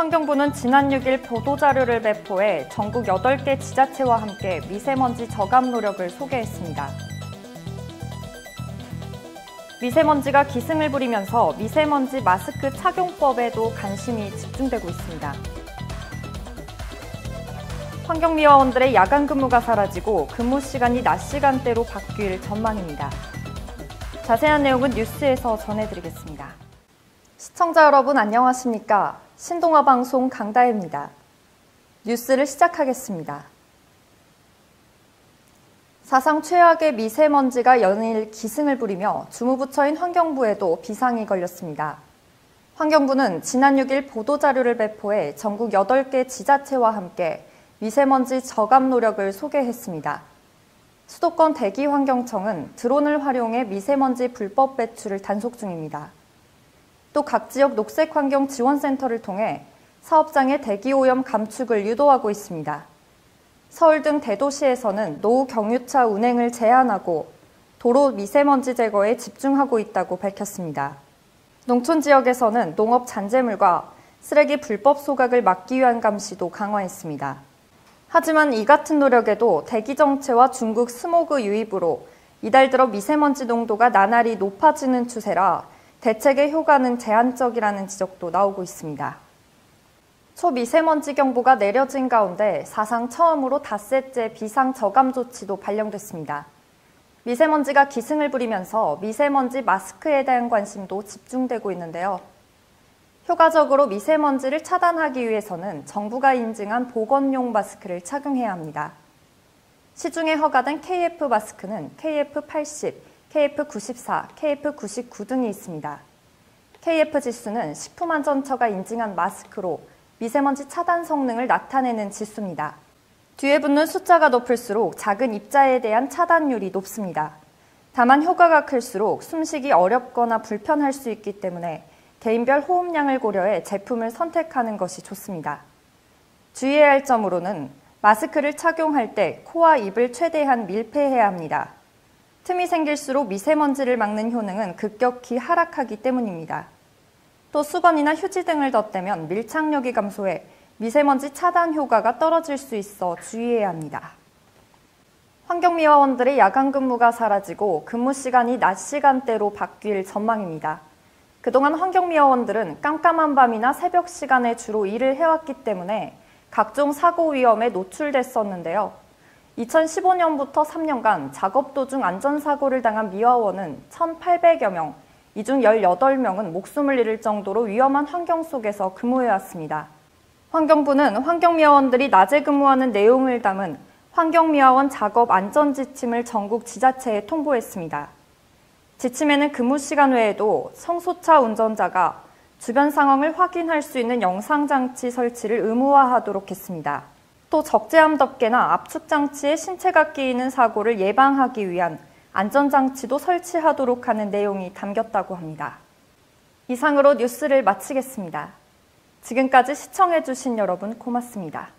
환경부는 지난 6일 보도자료를 배포해 전국 8개 지자체와 함께 미세먼지 저감 노력을 소개했습니다. 미세먼지가 기승을 부리면서 미세먼지 마스크 착용법에도 관심이 집중되고 있습니다. 환경미화원들의 야간 근무가 사라지고 근무 시간이 낮 시간대로 바뀔 전망입니다. 자세한 내용은 뉴스에서 전해드리겠습니다. 시청자 여러분 안녕하십니까? 신동아 방송 강다혜입니다. 뉴스를 시작하겠습니다. 사상 최악의 미세먼지가 연일 기승을 부리며 주무부처인 환경부에도 비상이 걸렸습니다. 환경부는 지난 6일 보도자료를 배포해 전국 8개 지자체와 함께 미세먼지 저감 노력을 소개했습니다. 수도권 대기환경청은 드론을 활용해 미세먼지 불법 배출을 단속 중입니다. 또 각 지역 녹색환경지원센터를 통해 사업장의 대기오염 감축을 유도하고 있습니다. 서울 등 대도시에서는 노후 경유차 운행을 제한하고 도로 미세먼지 제거에 집중하고 있다고 밝혔습니다. 농촌 지역에서는 농업 잔재물과 쓰레기 불법 소각을 막기 위한 감시도 강화했습니다. 하지만 이 같은 노력에도 대기 정체와 중국 스모그 유입으로 이달 들어 미세먼지 농도가 나날이 높아지는 추세라 대책의 효과는 제한적이라는 지적도 나오고 있습니다. 초미세먼지 경보가 내려진 가운데 사상 처음으로 닷새째 비상 저감 조치도 발령됐습니다. 미세먼지가 기승을 부리면서 미세먼지 마스크에 대한 관심도 집중되고 있는데요. 효과적으로 미세먼지를 차단하기 위해서는 정부가 인증한 보건용 마스크를 착용해야 합니다. 시중에 허가된 KF 마스크는 KF80, KF94, KF99 등이 있습니다. KF 지수는 식품안전처가 인증한 마스크로 미세먼지 차단 성능을 나타내는 지수입니다. 뒤에 붙는 숫자가 높을수록 작은 입자에 대한 차단율이 높습니다. 다만 효과가 클수록 숨쉬기 어렵거나 불편할 수 있기 때문에 개인별 호흡량을 고려해 제품을 선택하는 것이 좋습니다. 주의해야 할 점으로는 마스크를 착용할 때 코와 입을 최대한 밀폐해야 합니다. 틈이 생길수록 미세먼지를 막는 효능은 급격히 하락하기 때문입니다. 또 수건이나 휴지 등을 덧대면 밀착력이 감소해 미세먼지 차단 효과가 떨어질 수 있어 주의해야 합니다. 환경미화원들의 야간 근무가 사라지고 근무 시간이 낮 시간대로 바뀔 전망입니다. 그동안 환경미화원들은 깜깜한 밤이나 새벽 시간에 주로 일을 해왔기 때문에 각종 사고 위험에 노출됐었는데요. 2015년부터 3년간 작업 도중 안전사고를 당한 미화원은 1,800여 명, 이 중 18명은 목숨을 잃을 정도로 위험한 환경 속에서 근무해왔습니다. 환경부는 환경미화원들이 낮에 근무하는 내용을 담은 환경미화원 작업 안전지침을 전국 지자체에 통보했습니다. 지침에는 근무 시간 외에도 성소차 운전자가 주변 상황을 확인할 수 있는 영상장치 설치를 의무화하도록 했습니다. 또 적재함 덮개나 압축장치에 신체가 끼이는 사고를 예방하기 위한 안전장치도 설치하도록 하는 내용이 담겼다고 합니다. 이상으로 뉴스를 마치겠습니다. 지금까지 시청해주신 여러분 고맙습니다.